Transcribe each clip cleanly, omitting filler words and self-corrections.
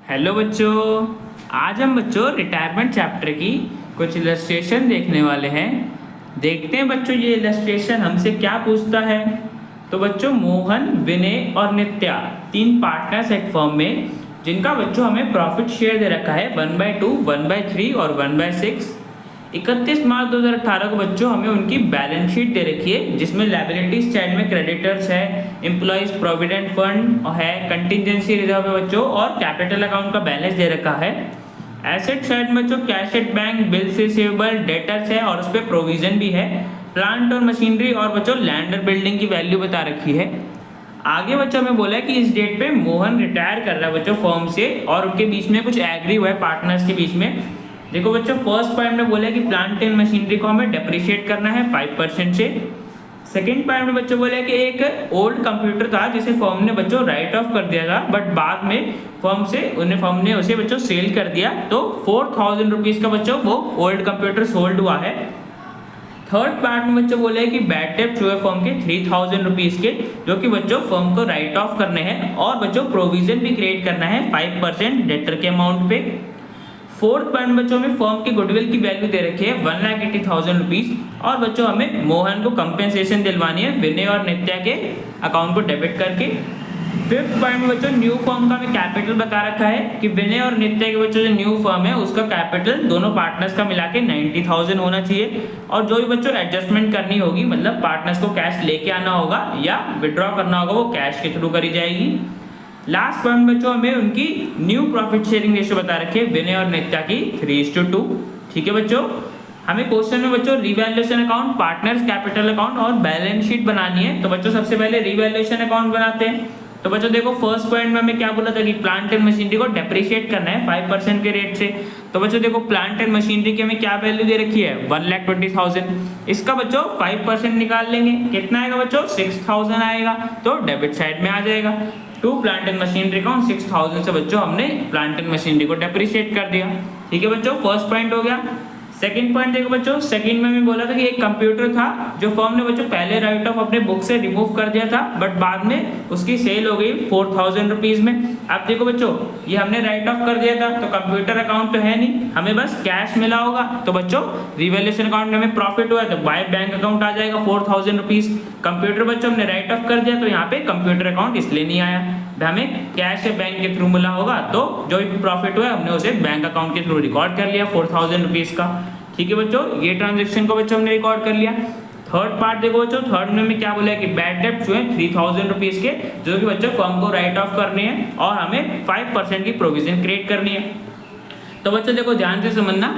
Hello बच्चों। आज हम बच्चों रिटायरमेंट चैप्टर की कुछ इलस्ट्रेशन देखने वाले हैं। देखते हैं बच्चों ये इलस्ट्रेशन हमसे क्या पूछता है। तो बच्चों मोहन, विनय और नित्या तीन पार्टनर्स एक फर्म में, जिनका बच्चों हमें प्रॉफिट शेयर दे रखा है 1/2, 1/3 और 1/6। 31 मार्च 2018 को बच्चों हमें उनकी बैलेंस शीट दे रखी है, जिसमें लायबिलिटीज साइड में क्रेडिटर्स है, एम्प्लॉइज प्रोविडेंट फंड है, कंटिजेंसी रिजर्व है बच्चों, और कैपिटल अकाउंट का बैलेंस दे रखा है। एसेट साइड में बच्चों cash at bank, bills receivable, debtors है और उस पर प्रोविजन भी है। प्लांट और मशीनरी और बच्चों लैंड और बिल्डिंग की वैल्यू बता रखी है। आगे बच्चों हमें बोला है कि इस डेट पे मोहन रिटायर कर रहा है बच्चों फर्म से, और उनके बीच में कुछ एग्री हुआ है पार्टनर्स के बीच में। देखो बच्चों फर्स्ट पॉइंट में बोला है कि प्लांट एंड मशीनरी को हमें डेप्रिशिएट करना है 5% से। सेकंड पॉइंट में बच्चों बोले कि एक ओल्ड कंप्यूटर था जिसे फर्म ने बच्चों राइट ऑफ कर दिया था, बट बाद में फर्म ने उसे बच्चों सेल कर दिया, तो 4000 रुपीज का बच्चों वो ओल्ड कंप्यूटर सोल्ड हुआ है। थर्ड पार्ट में बच्चों बोले कि बैड डेब्ट हुए फर्म के 3000 रुपीज के, जो कि बच्चों फर्म को राइट ऑफ करने हैं, और बच्चों प्रोविजन भी क्रिएट करना है 5% डेटर के अमाउंट पे। फोर्थ पॉइंट बच्चों में फर्म की गुडविल की वैल्यू दे रखी है 1,80,000 रुपीज, और बच्चों हमें मोहन को कंपेंसेशन दिलवानी है विनय और नित्या के अकाउंट को डेबिट करके। फिफ्थ पॉइंट में बच्चों न्यू फर्म का हमें कैपिटल बता रखा है कि विनय और नित्या के बच्चों जो न्यू फर्म है उसका कैपिटल दोनों पार्टनर्स का मिला के 90,000 होना चाहिए, और जो भी बच्चों एडजस्टमेंट करनी होगी, मतलब पार्टनर्स को कैश लेके आना होगा या विड्रॉ करना होगा, वो कैश के थ्रू करी जाएगी। लास्ट पॉइंट बच्चों हमें उनकी न्यू प्रॉफिट शेयरिंग रेशियो बता रखी है विनय और नित्या की 3:2। ठीक है बच्चों, हमें क्वेश्चन में बच्चों revaluation account, partners capital account और बैलेंस शीट बनानी है। तो बच्चों सबसे पहले रिवैल्यूएशन अकाउंट बनाते हैं। तो बच्चों देखो फर्स्ट पॉइंट में हमें क्या बोला था कि प्लांट एंड मशीनरी को डेप्रिशिएट करना है 5% के रेट से। तो बच्चों देखो प्लांट एंड मशीनरी की हमें क्या वैल्यू दे रखी है 1,20,000। इसका बच्चों 5% निकाल लेंगे, कितना आएगा बच्चों 6,000 आएगा, तो डेबिट साइड में आ जाएगा। To plant and machinery account 6,000 से बच्चों हमने प्लांट एंड मशीनरी को डेप्रिशिएट कर दिया। ठीक है बच्चों, फर्स्ट पॉइंट हो गया। सेकंड पॉइंट देखो बच्चों, सेकंड में मैं बोला था कि एक कंप्यूटर था जो फर्म ने बच्चों पहले राइट ऑफ अपने बुक से रिमूव कर दिया था, बट बाद में उसकी सेल हो गई 4000 रुपीज में। अब देखो बच्चों ये हमने राइट ऑफ कर दिया था, तो कंप्यूटर अकाउंट तो है नहीं, हमें बस कैश मिला होगा। तो बच्चों रिवैल्यूएशन अकाउंट में हमें प्रॉफिट हुआ है तो बाय बैंक अकाउंट आ जाएगा 4000 रुपीज। कंप्यूटर बच्चों हमने राइट ऑफ कर दिया, तो यहाँ पे कंप्यूटर अकाउंट इसलिए नहीं आया, हमें कैश या बैंक के थ्रू मिला होगा, तो जो भी प्रॉफिट हुआ हमने उसे बैंक अकाउंट के थ्रू रिकॉर्ड कर लिया 4000 रुपीज का। ठीक है बच्चों, ये ट्रांजैक्शन को बच्चों हमने रिकॉर्ड कर लिया। थर्ड पार्ट देखो बच्चों, थर्ड में क्या बोला है कि बैड डेब्ट्स हुए 3000 रुपीज के, जो कि बच्चों फर्म को राइट ऑफ करने हैं और हमें 5% की प्रोविजन क्रिएट करनी है। तो बच्चों देखो ध्यान से समझना,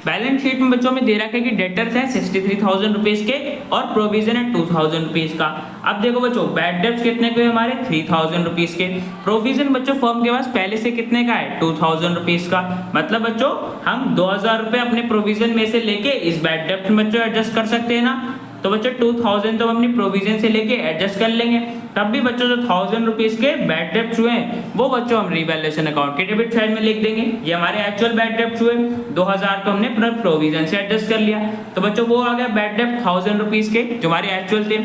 बैलेंस शीट में बच्चों में दे रखा है कि डेटर्स है 63,000 रुपीज के और प्रोविजन है 2,000 रुपीज का। अब देखो बच्चों बैड डेब्ट्स कितने के हमारे 3,000 रुपीज के, प्रोविजन बच्चों फर्म के पास पहले से कितने का है 2,000 रुपीज का, मतलब बच्चों हम 2,000 रुपए अपने प्रोविजन में से लेके इस बैड डेब्ट में बच्चों एडजस्ट कर सकते हैं ना। तो बच्चों 2,000 तो हम अपनी प्रोविजन से लेके एडजस्ट कर लेंगे, तब भी बच्चों जो 1,000 रुपीज के बैड डेब्ट्स हुए हैं वो बच्चों हम रिवैल्यूएशन अकाउंट के डेबिट साइड में लिख देंगे। ये हमारे एक्चुअल बैड डेब्ट्स हुए 2,000 तो हमने अपना प्रोविजन से एडजस्ट कर लिया, तो बच्चों वो आ गया बैड डेब्ट 1,000 रुपीज के जो हमारे एक्चुअल थे।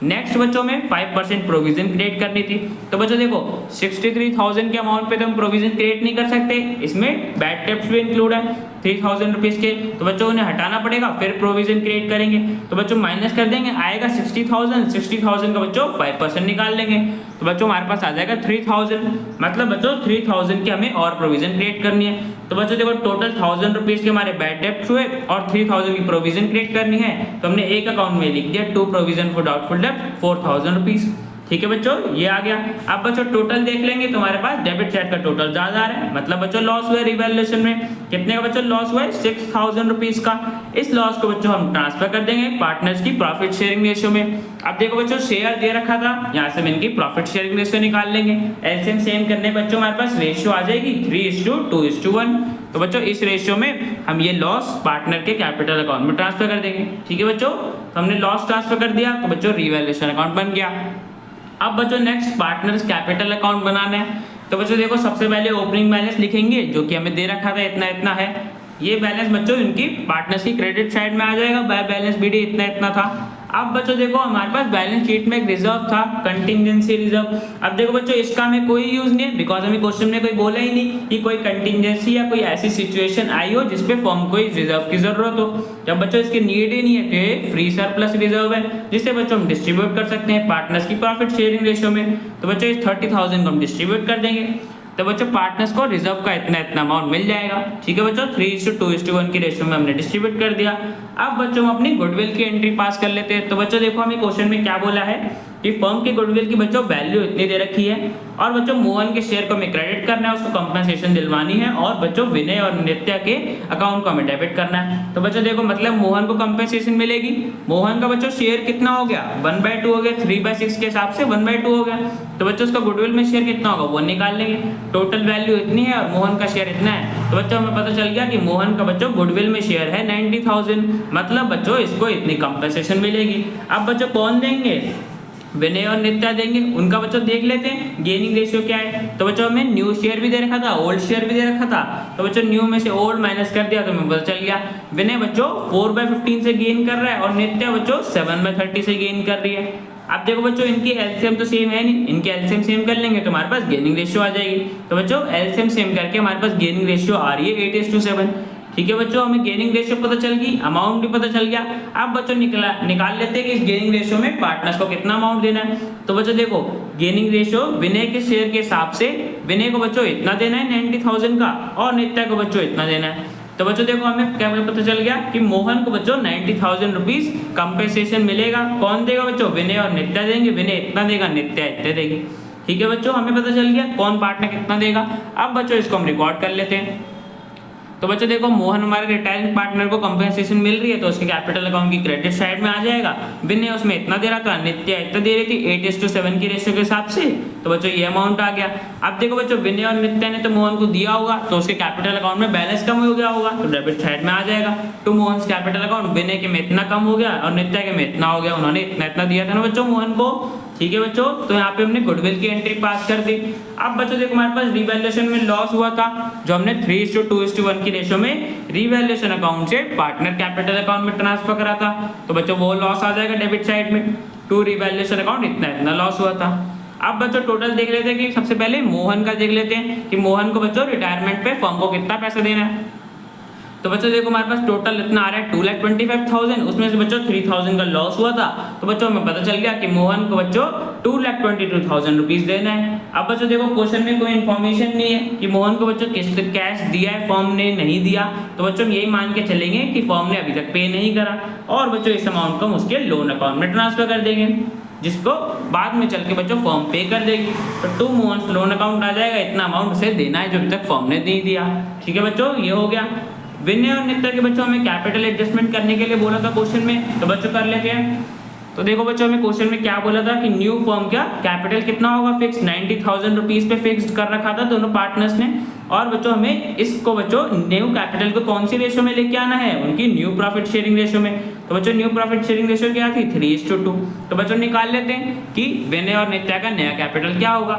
नेक्स्ट बच्चों में 5% प्रोविजन क्रिएट करनी थी। तो बच्चों देखो 63,000 के अमाउंट पे तो हम प्रोविजन क्रिएट नहीं कर सकते, इसमें बैड डेब्ट्स भी इंक्लूड है 3,000 रुपीज के, तो बच्चों उन्हें हटाना पड़ेगा, फिर प्रोविजन क्रिएट करेंगे। तो बच्चों माइनस कर देंगे, आएगा 60,000 का बच्चों 5% निकाल लेंगे, तो बच्चों हमारे पास आ जाएगा 3,000, मतलब बच्चों 3,000 की हमें और प्रोविजन क्रिएट करनी है। तो बच्चों देखो टोटल 1,000 रुपीज के हमारे बैड डेब्ट्स हुए और 3,000 की प्रोविजन क्रिएट करनी है, तो हमने एक अकाउंट में लिख दिया टू प्रोविजन फॉर डाउटफुल डेब्ट 4,000 रुपीज। ठीक है बच्चों, ये आ गया। अब बच्चों टोटल देख लेंगे तो हमारे पास डेबिट साइड का टोटल ज्यादा आ रहा है, मतलब बच्चों लॉस हुआ रिवैल्यूएशन में, कितने का बच्चों लॉस हुआ है 6,000 रुपीज का। इस लॉस को बच्चों हम ट्रांसफर कर देंगे पार्टनर्स की प्रॉफिट शेयरिंग रेशियो में। अब देखो बच्चों शेयर दे रखा था, यहाँ से हम इनकी प्रॉफिट शेयरिंग रेशियो निकाल लेंगे। एलसीएम सेम करने बच्चों हमारे पास रेशियो आ जाएगी 3:2:1। तो बच्चों इस रेशियो में हम ये लॉस पार्टनर के कैपिटल अकाउंट में ट्रांसफर कर देंगे। ठीक है बच्चों, तो हमने लॉस ट्रांसफर कर दिया, तो बच्चों रिवैल्यूएशन अकाउंट बन गया। अब बच्चों नेक्स्ट पार्टनर्स कैपिटल अकाउंट बनाना है। तो बच्चों देखो सबसे पहले ओपनिंग बैलेंस लिखेंगे जो कि हमें दे रखा था इतना इतना है, ये बैलेंस बच्चों इनकी पार्टनर्स की क्रेडिट साइड में आ जाएगा, बाय बैलेंस बीडी इतना इतना था। अब बच्चों देखो हमारे पास बैलेंस शीट में एक रिजर्व था, कंटिंजेंसी रिजर्व। अब देखो बच्चों इसका हमें कोई यूज नहीं है, बिकॉज हमें क्वेश्चन में कोई बोला ही नहीं कि कोई कंटिंजेंसी या कोई ऐसी सिचुएशन आई हो जिसपे फर्म को इस रिजर्व की जरूरत हो। जब बच्चों इसकी नीड ही नहीं है तो ये फ्री सरप्लस रिजर्व है, जिससे बच्चों हम डिस्ट्रीब्यूट कर सकते हैं पार्टनर्स की प्रॉफिट शेयरिंग रेशियो में। तो बच्चों इस 30,000 को हम डिस्ट्रीब्यूट कर देंगे, तो बच्चों पार्टनर्स को रिजर्व का इतना इतना अमाउंट मिल जाएगा। ठीक है बच्चों, 3:2:1 की रेशियो में हमने डिस्ट्रीब्यूट कर दिया। अब बच्चों हम अपनी गुडविल की एंट्री पास कर लेते हैं। तो बच्चों देखो हमें क्वेश्चन में क्या बोला है कि फर्म की गुडविल की बच्चों वैल्यू इतनी दे रखी है और बच्चों मोहन के शेयर को हमें क्रेडिट करना है, उसको कंपनसेशन दिलवानी है और बच्चों विनय और नित्या के अकाउंट को हमें डेबिट करना है। तो बच्चों देखो मतलब मोहन को कंपनसेशन मिलेगी। मोहन का बच्चों शेयर कितना हो गया, 1/2 हो गया, 3/6 के हिसाब से 1/2 हो गया। तो बच्चों उसका गुडविल में शेयर कितना होगा वो निकाल लेंगे। टोटल वैल्यू इतनी है और मोहन का शेयर इतना है, तो बच्चों हमें पता चल गया कि मोहन का बच्चों गुडविल में शेयर है 90,000, मतलब बच्चों इसको इतनी कंपनसेशन मिलेगी। अब बच्चों कौन देंगे, विनय और नित्या देंगे। उनका बच्चों देख लेते हैं गेनिंग रेशियो क्या है। तो बच्चों हमें न्यू शेयर भी दे रखा था, ओल्ड शेयर भी दे रखा था, तो बच्चों न्यू में से ओल्ड माइनस कर दिया तो हमें पता चल गया विनय बच्चों 4/15 से गेन कर रहा है और नित्या बच्चों 7/30 से गेन कर रही है। अब देखो बच्चों इनकी एलसीएम तो सेम है नहीं, इनके एलसीएम सेम कर लेंगे तो हमारे पास गेनिंग रेशियो आ जाएगी। तो बच्चों एलसीएम सेम करके हमारे पास गेनिंग रेशियो आ रही है 8:7। ठीक है बच्चों, हमें गेनिंग रेशियो पता चल गई, अमाउंट भी पता चल गया। अब बच्चों निकाल लेते हैं कि इस गेनिंग रेशियो में पार्टनर्स को कितना अमाउंट देना है। तो बच्चों देखो गेनिंग रेशियो विनय के शेयर के हिसाब से विनय को बच्चों इतना देना है 90,000 का और नित्या को बच्चों इतना देना है। तो बच्चों देखो हमें क्या पता चल गया कि मोहन को बच्चों 90,000 रुपीज कंपेंसेशन मिलेगा। कौन देगा बच्चों, विनय और नित्या देंगे। विनय इतना देगा, नित्या इतने देगी। ठीक है बच्चों, हमें पता चल गया कौन पार्टनर कितना देगा। अब बच्चों इसको हम रिकॉर्ड कर लेते हैं। तो बच्चों देखो मोहन हमारे रिटायरिंग पार्टनर को कंपेंसेशन मिल रही है तो उसके कैपिटल अकाउंट की क्रेडिट साइड में आ जाएगा। विनय उसमें इतना दे रहा था, नित्या इतना दे रही थी 8:7 की रेशियो के हिसाब से, तो बच्चों ये अमाउंट आ गया। अब देखो बच्चों विनय और नित्या ने तो मोहन को दिया होगा तो उसके कैपिटल अकाउंट में बैलेंस कम हो गया होगा तो डेबिट साइड में आ जाएगा। टू मोहन कैपिटल अकाउंट, विनय के में इतना कम हो गया और नित्या के में इतना हो गया, उन्होंने इतना इतना दिया था ना बच्चों मोहन को। ठीक है बच्चों, तो यहाँ पे हमने गुडविल की एंट्री पास कर दी। अब बच्चों देखो हमारे पास रिवैल्यूएशन में लॉस हुआ था जो हमने 3:2:1 की रेशियो में रिवैल्यूएशन अकाउंट से पार्टनर कैपिटल अकाउंट में ट्रांसफर करा था, तो बच्चों वो लॉस आ जाएगा डेबिट साइड में। टू रिवैल्यूएशन अकाउंट इतना इतना लॉस हुआ था। अब बच्चों टोटल देख लेते हैं कि सबसे पहले मोहन का देख लेते हैं कि मोहन को बच्चों रिटायरमेंट पे फर्म को कितना पैसा देना है। तो बच्चों देखो हमारे पास टोटल इतना आ रहा है 2,25,000, उसमें से बच्चों 3,000 का लॉस हुआ था, तो बच्चों हमें पता चल गया कि मोहन को बच्चों 2,22,000 रुपीज देना है। अब बच्चों देखो क्वेश्चन में कोई इन्फॉर्मेशन नहीं है कि मोहन को बच्चों किस कैश दिया है, फर्म ने नहीं दिया, तो बच्चों हम यही मान के चलेंगे कि फर्म ने अभी तक पे नहीं करा और बच्चों इस अमाउंट को हम उसके लोन अकाउंट में ट्रांसफर कर देंगे जिसको बाद में चल के बच्चों फर्म पे कर देगी। तो टू मोहन लोन अकाउंट आ जाएगा, इतना अमाउंट उसे देना है जो अभी तक फर्म ने नहीं दिया। ठीक है बच्चों, ये हो गया। विनय और नित्या के बच्चों हमें कैपिटल एडजस्टमेंट करने के लिए बोला था क्वेश्चन में, तो बच्चों कर लेते हैं। तो देखो बच्चों हमें क्वेश्चन में क्या बोला था कि न्यू फर्म का कैपिटल कितना होगा, फिक्स 90,000 रुपीज पे फिक्स्ड कर रखा था दोनों पार्टनर्स ने। और बच्चों हमें इसको बच्चों न्यू कैपिटल को कौन सी रेशियो में लेके आना है, उनकी न्यू प्रॉफिट शेयरिंग रेशियो में। तो बच्चों न्यू प्रॉफिट शेयरिंग रेशियो क्या थी, 3:2। तो बच्चों निकाल लेते हैं कि विनय और नित्या का नया कैपिटल क्या होगा।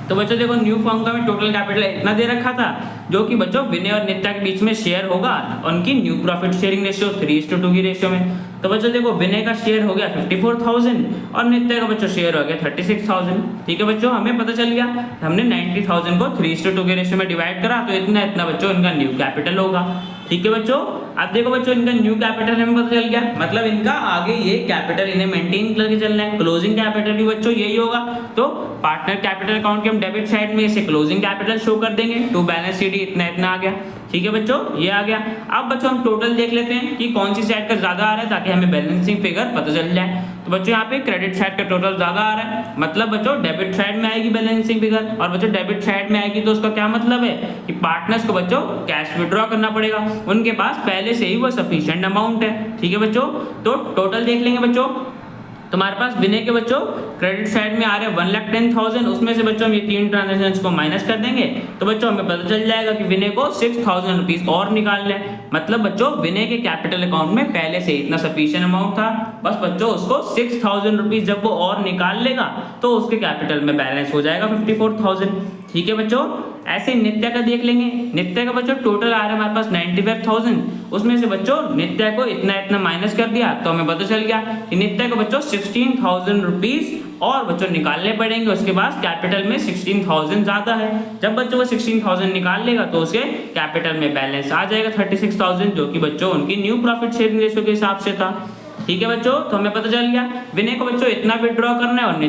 तो बच्चों देखो न्यू फर्म का में टोटल कैपिटल इतना दे रखा था जो कि बच्चों विनय और नित्या के बीच में शेयर होगा उनकी न्यू प्रॉफिट शेयरिंग रेशियो 3:2 की रेशियो में। तो बच्चों देखो विनय का शेयर हो गया 54,000 और नित्या का बच्चों शेयर हो गया 36,000। ठीक है बच्चों, हमें पता चल गया हमने 90,000 को 3:2 के रेशियो में डिवाइड करा तो इतना इतना बच्चों इनका न्यू कैपिटल होगा। ठीक है बच्चों, अब देखो बच्चों इनका न्यू कैपिटल हमें पता चल गया, मतलब इनका आगे ये कैपिटल इन्हें मेंटेन करके चलना है। क्लोजिंग कैपिटल भी बच्चों यही होगा, तो पार्टनर कैपिटल अकाउंट के हम डेबिट साइड में इसे क्लोजिंग कैपिटल शो कर देंगे। टू बैलेंस शीट इतना इतना आ गया। ठीक है बच्चों, ये आ गया। अब बच्चों हम टोटल देख लेते हैं कि कौन सी साइड का ज्यादा आ रहा है ताकि हमें बैलेंसिंग फिगर पता चल जाए। तो बच्चों यहाँ पे क्रेडिट साइड का टोटल ज्यादा आ रहा है, मतलब बच्चों डेबिट साइड में आएगी बैलेंसिंग फिगर, और बच्चों डेबिट साइड में आएगी तो उसका क्या मतलब है कि पार्टनर्स को बच्चों कैश विड्रॉ करना पड़ेगा, उनके पास पहले से ही वो सफिशिएंट अमाउंट है। ठीक है बच्चों, तो टोटल देख लेंगे बच्चों। तो हमारे पास विनय के बच्चों क्रेडिट साइड में आ रहे हैं 1,10,000, उसमें से बच्चों हम ये तीन ट्रांजेक्शंस को माइनस कर देंगे तो बच्चों हमें पता चल जाएगा कि विनय को 6,000 रुपीज और निकालना है। मतलब बच्चों विनय के कैपिटल अकाउंट में पहले से इतना सफिशिएंट अमाउंट था, बस बच्चों उसको 6,000 रुपीज जब वो और निकाल लेगा तो उसके कैपिटल में बैलेंस हो जाएगा 54,000। ठीक है बच्चों। ऐसे नित्या का देख लेंगे। नित्या का बच्चों टोटल आ रहा है हमारे पास 95,000, उसमें से बच्चों नित्या को इतना इतना माइनस कर दिया तो हमें पता चल गया कि नित्या को बच्चों 16,000 रुपीज और बच्चों निकालने पड़ेंगे। उसके पास कैपिटल में 16,000 ज्यादा है। जब बच्चों वो 16,000 निकाल लेगा तो उसके कैपिटल में बैलेंस आ जाएगा 36,000, जो कि बच्चों उनकी न्यू प्रॉफिट शेयरिंग रेशियो के हिसाब से था। ठीक है बच्चों, तो हमें पता चल गया विनय को बच्चों इतना विड्रॉ करना है और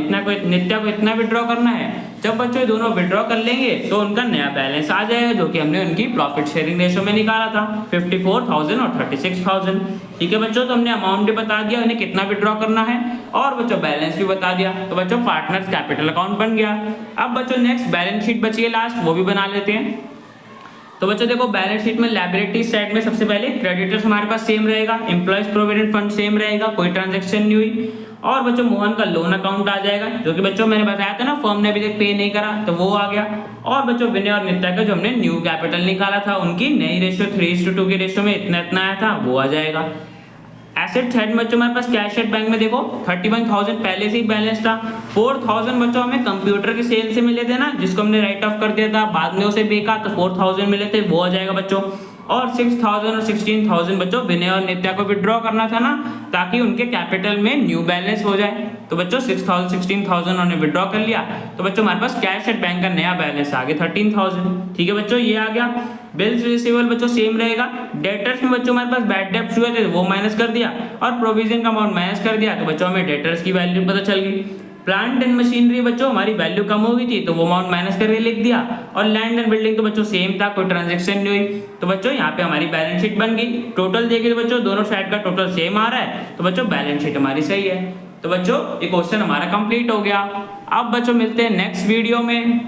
नित्या को इतना विड्रॉ करना है। जब बच्चों दोनों विड्रॉ कर लेंगे तो उनका नया बैलेंस आ जाएगा, जो कि हमने उनकी प्रॉफिट शेयरिंग रेशियो में निकाला था 54,000 और 36,000। ठीक है बच्चों, तो हमने अमाउंट भी बता दिया उन्हें कितना विड्रॉ करना है और बच्चों बैलेंस भी बता दिया। तो बच्चों पार्टनर्स कैपिटल अकाउंट बन गया। अब बच्चों नेक्स्ट बैलेंस शीट बची है लास्ट, वो भी बना लेते हैं। तो बच्चों देखो बैलेंस शीट में लायबिलिटी साइड में सबसे पहले क्रेडिटर्स हमारे पास सेम रहेगा, एम्प्लॉयज प्रोविडेंट फंड सेम रहेगा, कोई ट्रांजैक्शन नहीं हुई। और बच्चों मोहन का लोन अकाउंट आ जाएगा, जो कि बच्चों मैंने बताया था ना फर्म ने अभी तक पे नहीं करा, तो वो आ गया। और बच्चों विनय और नित्या का जो हमने न्यू कैपिटल निकाला था उनकी नई रेशियो 3:2 की रेशियो में इतना इतना आया था, वो आ जाएगा। एसेट साइड में बच्चों हमारे पास कैश एट बैंक में देखो 31,000 पहले से ही बैलेंस था। 4,000 बच्चों हमें कंप्यूटर के सेल से मिले थे ना, जिसको हमने राइट ऑफ कर दिया था, बाद में उसे बेचा तो 4,000 मिले थे, वो आ जाएगा बच्चों। और 6,000 और 16,000 बच्चों विनय और नित्या को विड्रॉ करना था ना, ताकि उनके कैपिटल में न्यू बैलेंस हो जाए। तो बच्चों 6,000 16,000 उन्होंने विड्रॉ कर लिया, तो बच्चों हमारे पास कैश एट बैंक का नया बैलेंस आ गया 13,000। ठीक है बच्चों, ये आ गया। बिल्स रिसीवेबल बच्चों सेम रहेगा। डेटर्स में बच्चों हमारे पास बैड डेब्ट्स हुए थे वो माइनस कर दिया और प्रोविजन का अमाउंट माइनस कर दिया, तो बच्चों हमें डेटर्स की वैल्यू पता चल गई। प्लांट एंड मशीनरी बच्चों हमारी वैल्यू कम हो गई थी तो वो अमाउंट माइनस करके लिख दिया। और लैंड एंड बिल्डिंग तो बच्चों सेम था, कोई ट्रांजैक्शन नहीं हुई, तो बच्चों यहाँ पे हमारी बैलेंस शीट बन गई। टोटल देखिए तो बच्चों दोनों साइड का टोटल सेम आ रहा है, तो बच्चों बैलेंस शीट हमारी सही है। तो बच्चों ये क्वेश्चन हमारा कंप्लीट हो गया। अब बच्चों मिलते हैं नेक्स्ट वीडियो में।